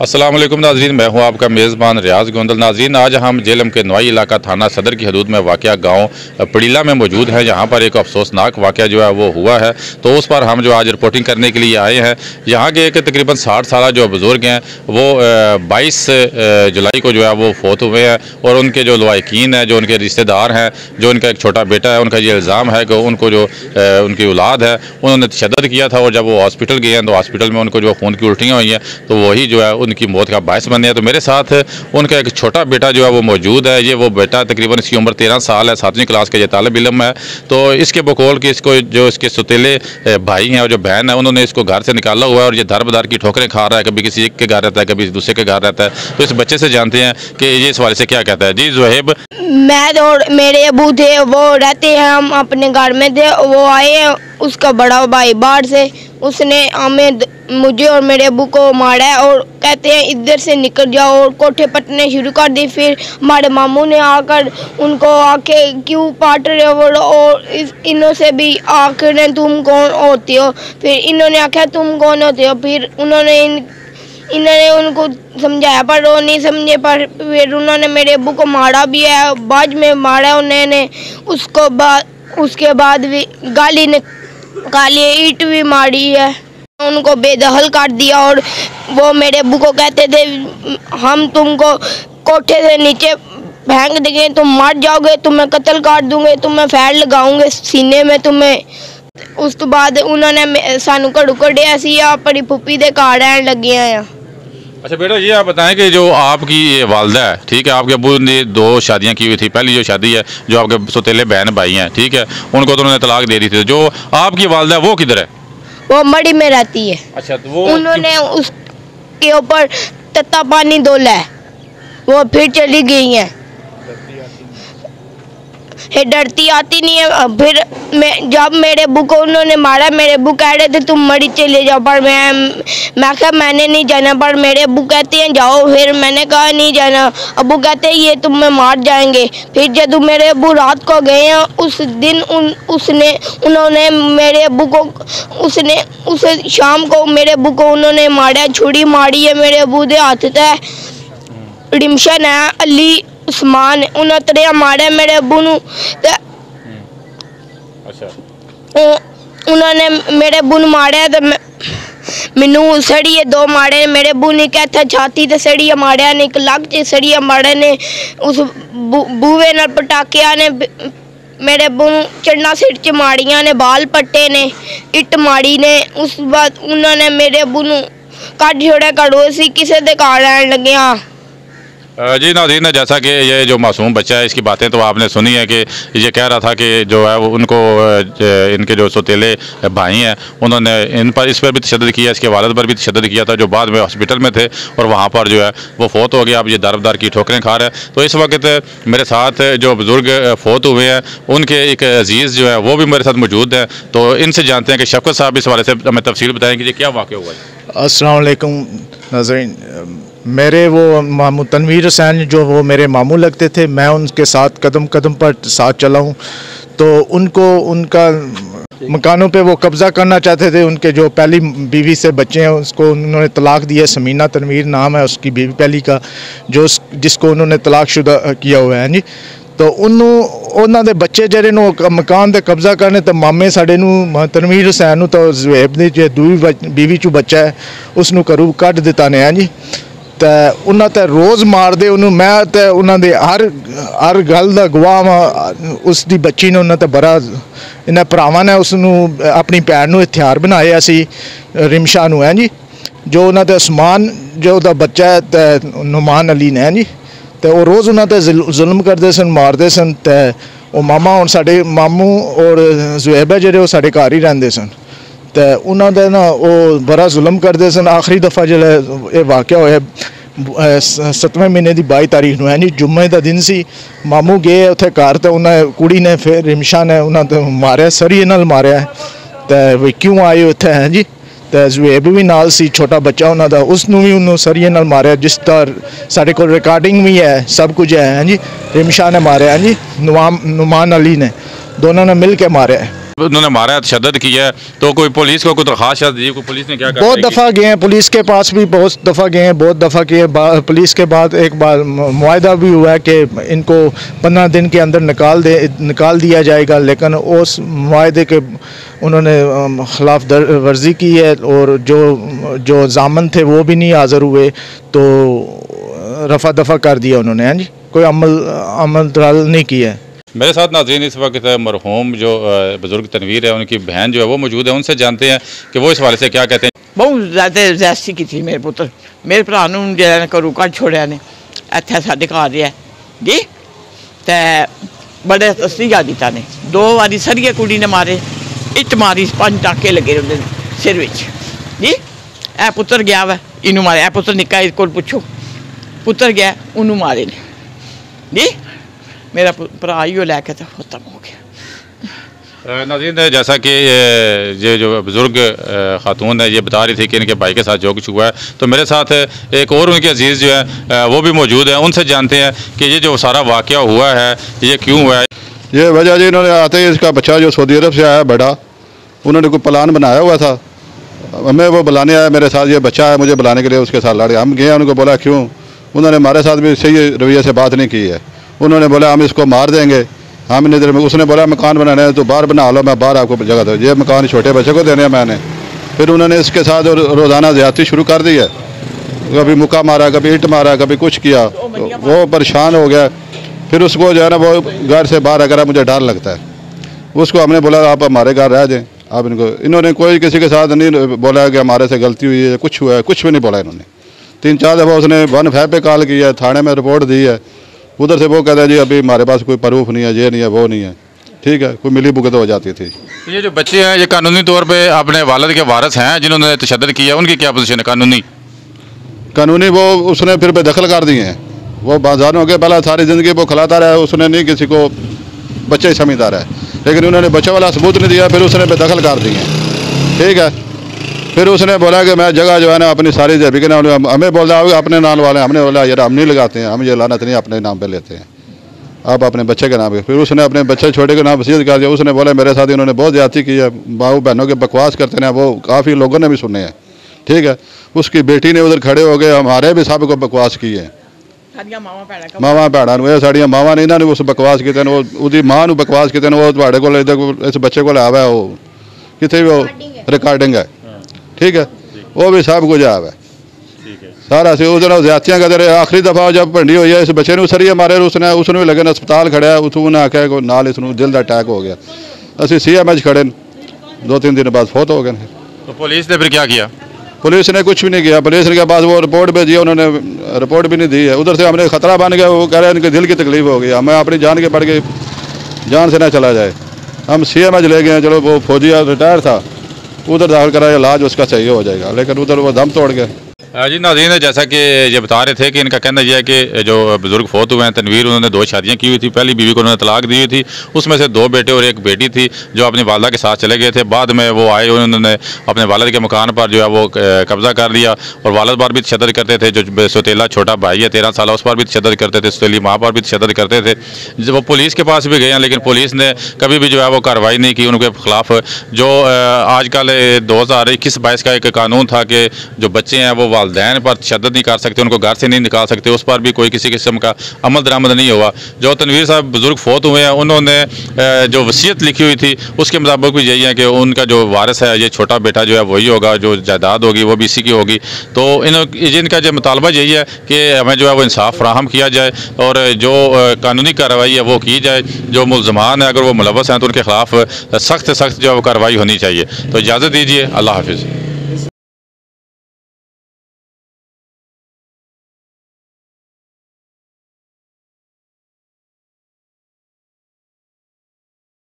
अस्सलाम वालेकुम नाज़रीन, मैं हूं आपका मेज़बान रियाज़ गोंदल। नाज़रीन, आज हम जेलम के नवाई इलाका थाना सदर की हदूद में वाक़या गांव पड़ीला में मौजूद है, जहां पर एक अफसोसनाक वाक़या जो है वो हुआ है। तो उस पर हम जो आज रिपोर्टिंग करने के लिए आए हैं। यहाँ के एक तकरीबन 60 साल जो बुज़ुर्ग हैं वो 22 जुलाई को जो है वो फौत हुए हैं, और उनके जो लवाकिन हैं, जो उनके रिश्तेदार हैं, जो उनका एक छोटा बेटा है, उनका ये इल्ज़ाम है कि उनको जो उनकी औलाद है उन्होंने तशद्दुद किया था, और जब वो हॉस्पिटल गए हैं तो हॉस्पिटल में उनको जो खून की उल्टियाँ हुई हैं तो वही जो है उनकी मौत का बायस बने हैं। तो मेरे साथ उनका एक छोटा बेटा जो है वो मौजूद है। ये वो बेटा तकरीबन इसकी उम्र 13 साल है, 7वीं क्लास का ये तालिब इल्म है। तो इसके बकौल कि इसको जो इसके सुतीले भाई हैं और जो बहन है उन्होंने इसको घर से निकाला हुआ है, और ये दर बदर की ठोकरें खा रहा है। कभी किसी एक के घर रहता है, कभी दूसरे के घर रहता है। तो इस बच्चे से जानते हैं कि ये इस वाले से क्या कहता है। जी ज़ुहैब, मैं और मेरे अबू थे, वो रहते हैं, हम अपने घर में थे। वो आए हैं, उसका बड़ा भाई बाहर से, उसने हमें मुझे और मेरे अबू को मारा है और कहते हैं इधर से निकल जाओ, और कोठे पटने शुरू कर दी। फिर हमारे मामू ने आकर उनको आके क्यों पाट रहे हो, और इन्हों से भी आकर तुम कौन होती हो। फिर इन्होंने आखा तुम कौन होते हो। फिर इन्होंने उनको समझाया पर वो नहीं समझे। पर फिर उन्होंने मेरे अबू को मारा भी है, बाज में मारा उन्होंने। उसके बाद भी गाली ईंट भी मारी है, उनको बेदखल कर दिया। और वो मेरे अबू को कहते थे हम तुमको कोठे से नीचे फेंक देंगे, तुम मर जाओगे, तुम्हें कत्ल कर दूंगे, तुम्हें फैर लगाऊंगे सीने में तुम्हें। उस तो बाद उन्होंने सानू घड़ू कढ़िया सी, अपनी फुप्पी दे घर रहन लगे हैं। अच्छा बेटा, ये आप बताएं कि जो आपकी ये वालदा है, ठीक है, आपके अबू ने 2 शादियां की हुई थी। पहली जो शादी है जो आपके सौतेले बहन भाई हैं, ठीक है, उनको तो उन्होंने तलाक दे दी थी। जो आपकी वालदा है वो किधर है? वो मड़ी में रहती है। अच्छा, तो वो उन्होंने उसके ऊपर तत्ता पानी डोला है, वो फिर चली गई हैं। डरती आती नहीं है। फिर जब मेरे अबू को उन्होंने मारा, मेरे अबू कह रहे थे तुम मरी चले जाओ, पर मैं कहा मैंने नहीं जाना। पर मेरे अबू कहते हैं जाओ, फिर मैंने कहा नहीं जाना। अबू कहते हैं ये तुम्हें मार जाएंगे। फिर जब मेरे अबू रात को गए हैं, उस दिन उन्होंने मेरे अबू को उस शाम को मेरे अबू को उन्होंने मारा, छुरी मारी है मेरे अबू के हाथ से। रिमशन है, अली उस्मान, उन्होंने मारे मेरे अबू नू। अच्छा, उन्होंने मेरे अबू नू मारे तो मैनू सड़िए 2 मारे मेरे अबू ने, कहता छाती ते सड़िए मारिया ने, एक लग च सड़िए मारे ने। उस बूवे नाल पटाकिया ने मेरे अबू नू चढ़ना सिर च मारिया ने, बाल पट्टे ने, इट मारी ने। उस बाद उन्होंने मेरे अबू नू कट छोड़ा, कड़ो सी किसी दे घर रहन लगे। जी नाज़रीन, जैसा कि ये जो मासूम बच्चा है इसकी बातें तो आपने सुनी है कि ये कह रहा था कि जो है वो उनको इनके जो सौतेले भाई हैं उन्होंने इस पर भी तशद्दुद किया, इसके वालिद पर भी तशद्दुद किया था, जो बाद में हॉस्पिटल में थे और वहाँ पर जो है वो फौत हो गया। अब ये दर की ठोकरें खा रहे हैं। तो इस वक्त मेरे साथ जो बुज़ुर्ग फौत हुए हैं उनके एक अजीज़ जो है वो भी मेरे साथ मौजूद है। तो इनसे जानते हैं कि शफ़क़त साहब इस वाले से हमें तफसील बताएँ कि ये क्या वाक़या हुआ है। अस्सलाम वालेकुम नाज़रीन, मेरे वो मामू तनवीर हुसैन जो वो मेरे मामू लगते थे, मैं उनके साथ कदम कदम पर साथ चला हूँ। तो उनका मकानों पे वो कब्ज़ा करना चाहते थे। उनके जो पहली बीवी से बच्चे हैं उसको उन्होंने तलाक दिया, समीना तनवीर नाम है उसकी बीवी पहली का, जिसको उन्होंने तलाक शुदा किया हुआ है जी। तो उन्होंने दे बच्चे जरे मकान पर कब्ज़ा करने, तो मामे साढ़े तनवीर हुसैन तो ज़ुहैब दी जो दूई बीवी चू बच्चा है उसनू घरों कढ़ दिता ने है जी। तो उन्हें तो रोज़ मारते उन्होंने, मैं तो उन्होंने हर गल का गवाह हाँ। उसकी बच्ची ने उन्हें तो बड़ा इन्हें भरावां ने उसनू अपनी भैन नू हथियार बनाया सी, रिमशा नू है जी। जो उन्होंने उस्मान जो उहदा बच्चा है तो नुमान अली ने है जी। तो वो रोज़ उन्होंने जुल्म करते सन, मारते सन। तो वो मामा हुण साडे मामू और ज़ुहैब है जेह्ड़े साडे घर ही रहिंदे सन। तो उन्होंने ना वो बड़ा जुल्म करते सन। आखिरी दफ़ा जो ये वाक़या होया 7वें महीने की 22 तारीख है जी, जुम्मे का दिन सी। मामू गए उत्थे घर, तो उन्हें कुड़ी ने फिर रिमशा ने उन्होंने मारिया, सरिये नाल मारिया। तो क्यों आए उत्थे हैं जी। तो ज़ुहैब भी नाल सी, छोटा बच्चा उन्होंने, उसनू भी उन्होंने सरिये नाल मारिया, जिसका साढ़े को रिकॉर्डिंग भी है, सब कुछ है जी। रिमशा ने मारिया जी, नुमान अली ने, दोनों ने मिल के मारिया। उन्होंने मारा है, तशद्दुद किया है, तो कोई पुलिस को कोई दरख्वास्त दी? कोई पुलिस ने क्या बहुत दफ़ा गए हैं, पुलिस के पास भी बहुत दफ़ा गए हैं, बहुत दफ़ा किए। पुलिस के बाद एक बार मुआहदा भी हुआ है कि इनको 15 दिन के अंदर निकाल दिया जाएगा, लेकिन उस मुआहदे के उन्होंने खिलाफ वर्जी की है और जो जामन थे वो भी नहीं हाज़िर हुए, तो रफ़ा दफ़ा कर दिया उन्होंने। हाँ जी, कोई अमल दराल नहीं किया है। मेरे साथ नाज़रीन इस वक्त मरहूम जो बुज़ुर्ग तनवीर है, उनकी बहन जो है वो मौजूद है। उनसे जानते हैं कि वो इस हवाले से क्या कहते हैं। बहुत ज़्यादा ज़्यादती की थी मेरे पुत्र, मेरे भरा जो घरों कढ़ छोड़िया ने, इत्थे साडे घर रहा जी, तो बड़े तस्तीजा दिता ने। 2 बारी सरिये कुड़ी ने मारे, इट मारी, 5 टाके लगे उन्हें सिर विच जी। ए पुत्र गया वा, इनू मारे। ए पुत्र निक्का, इस को पुछो, पुत्र गया, उन्होंने मारे ने जी। मेरा भरा ही लैके तो खत्म हो गया। नाज़रीन, जैसा कि ये जो बुज़ुर्ग खातून है ये बता रही थी कि इनके भाई के साथ जो कुछ हुआ है, तो मेरे साथ एक और उनके अजीज़ जो है वो भी मौजूद है। उनसे जानते हैं कि ये जो सारा वाक़या हुआ है ये क्यों हुआ है। ये वजह जी, इन्होंने आते ही इसका बच्चा जो सऊदी अरब से आया बड़ा, उन्होंने कोई प्लान बनाया हुआ था। हमें वो बुलाने आया, मेरे साथ ये बच्चा है, मुझे बुलाने के लिए उसके साथ लड़ गया। हम गए, उनको बोला क्यों, उन्होंने हमारे साथ भी सही रवैये से बात नहीं की है। उन्होंने बोला हम इसको मार देंगे, हम इतनी देर में। उसने बोला मकान बनाना है तो बाहर बना लो, मैं बाहर आपको जगह दूँ। ये मकान छोटे बच्चे को देने हैं मैंने। फिर उन्होंने इसके साथ रोज़ाना ज़्यादती शुरू कर दी है, कभी मुक्का मारा, कभी ईंट मारा, कभी कुछ किया, तो वो परेशान हो गया। फिर उसको जो है ना वो घर से बाहर अगर मुझे डर लगता है। उसको हमने बोला आप हमारे घर रह जाएँ। आप इन्होंने कोई किसी के साथ नहीं बोला कि हमारे से गलती हुई है, कुछ हुआ है, कुछ भी नहीं बोला इन्होंने। 3-4 दफ़ा उसने 1-5 पे कॉल किया है, थाने में रिपोर्ट दी है। उधर से वो कहता है जी अभी हमारे पास कोई प्रूफ नहीं है, ये नहीं है, वो नहीं है। ठीक है, कोई मिली भुगत हो जाती थी। ये जो बच्चे हैं ये कानूनी तौर पे अपने वालिद के वारिस हैं जिन्होंने तशद्दुद किया, उनकी क्या पोजीशन है कानूनी? वो उसने फिर बेदखल कर दिए हैं। वो बाजार हो गया, पहला सारी ज़िंदगी वो खिलाता रहा है, उसने नहीं किसी को बच्चे ही समझता रहा है, लेकिन उन्होंने बच्चे वाला सबूत नहीं दिया, फिर उसने बेदखल कर दिए। ठीक है, फिर उसने बोला कि मैं जगह जो है ना अपनी सारी जबी के नाम, हमें बोल रहा अपने नाम वाले। हमने बोला यार हम नहीं लगाते हैं, हम ये लानत नहीं अपने नाम पे लेते हैं, आप अपने बच्चे के नाम पे। फिर उसने अपने बच्चे छोटे के नाम वसीयत कर दिया। उसने बोला मेरे साथ इन्होंने बहुत ज़्यादती की है, भाऊ बहनों के बकवास करते हैं, वो काफ़ी लोगों ने भी सुने हैं। ठीक है, उसकी बेटी ने उधर खड़े हो गए, हमारे भी सब को बकवास की है। मावा भैड़ा साड़ियाँ मावा नहीं ना उस बकवास किते वो उसकी माँ को बकवास किते वो थोड़े को इस बच्चे को आवा है, वो कितने वो रिकॉर्डिंग है। ठीक है, वो भी सब कुछ आया है सारा से। उस दिन ज्यादतियाँ करते रहे। आखिरी दफ़ा जब भंडी हुई है, इस बच्चे ने सरिये मारे, उसने भी लगे अस्पताल खड़े, उसने आख्या नाल इसनों दिल का अटैक हो गया। असं CMH खड़े 2-3 दिन बाद फौत हो गए। तो पुलिस ने फिर क्या किया? पुलिस ने कुछ भी नहीं किया। पुलिस के पास वो रिपोर्ट भेजी, उन्होंने रिपोर्ट भी नहीं दी है। उधर से हमने ख़तरा बन गया, वो कह रहे हैं इनके दिल की तकलीफ हो गई, हमें अपनी जान के बढ़ के जान से ना चला जाए। हम CMH ले गए, चलो वो फौजी रिटायर था, उधर दाखिल कराया, इलाज उसका सही हो जाएगा, लेकिन उधर वो दम तोड़ गए। जी नाज़रीन, जैसा कि ये बता रहे थे कि इनका कहना यह है कि जो बुज़ुर्ग फौत हुए हैं तनवीर, उन्होंने 2 शादियाँ की हुई थी। पहली बीवी को उन्होंने तलाक दी हुई थी, उसमें से 2 बेटे और 1 बेटी थी जो अपनी वालदा के साथ चले गए थे। बाद में वो आए, उन्होंने अपने वालिद के मकान पर जो है वो कब्ज़ा कर लिया और वालिद पर भी तशद्दुद करते थे। जो सौतेला छोटा भाई है 13 साल, उस पर भी तशद्दुद करते थे, सौतेली माँ पर भी तशद्दुद करते थे। जब वो पुलिस के पास भी गए हैं, लेकिन पुलिस ने कभी भी जो है वो कार्रवाई नहीं की उनके खिलाफ। जो आजकल 2021-22 का एक कानून था कि जो बच्चे हैं वो वालिदैन पर तशद्दुद नहीं कर सकते, उनको घर से नहीं निकाल सकते, उस पर भी कोई किसी किस्म का अमल दरामद नहीं हुआ। जो तनवीर साहब बुज़ुर्ग फौत हुए हैं, उन्होंने जो वसीयत लिखी हुई थी उसके मुताबिक भी यही है कि उनका जो वारिस है, ये छोटा बेटा जो है वही होगा, जो जायदाद होगी वो भी इसी की होगी। तो इनका जो मुतालबा यही है कि हमें जो है वो इंसाफ फराहम किया जाए और जो कानूनी कार्रवाई है वो की जाए। जो मुल्ज़मान है अगर वो मुलव्वस हैं तो उनके खिलाफ सख्त से सख्त जो है वो कार्रवाई होनी चाहिए। तो इजाज़त दीजिए, अल्लाह हाफिज़।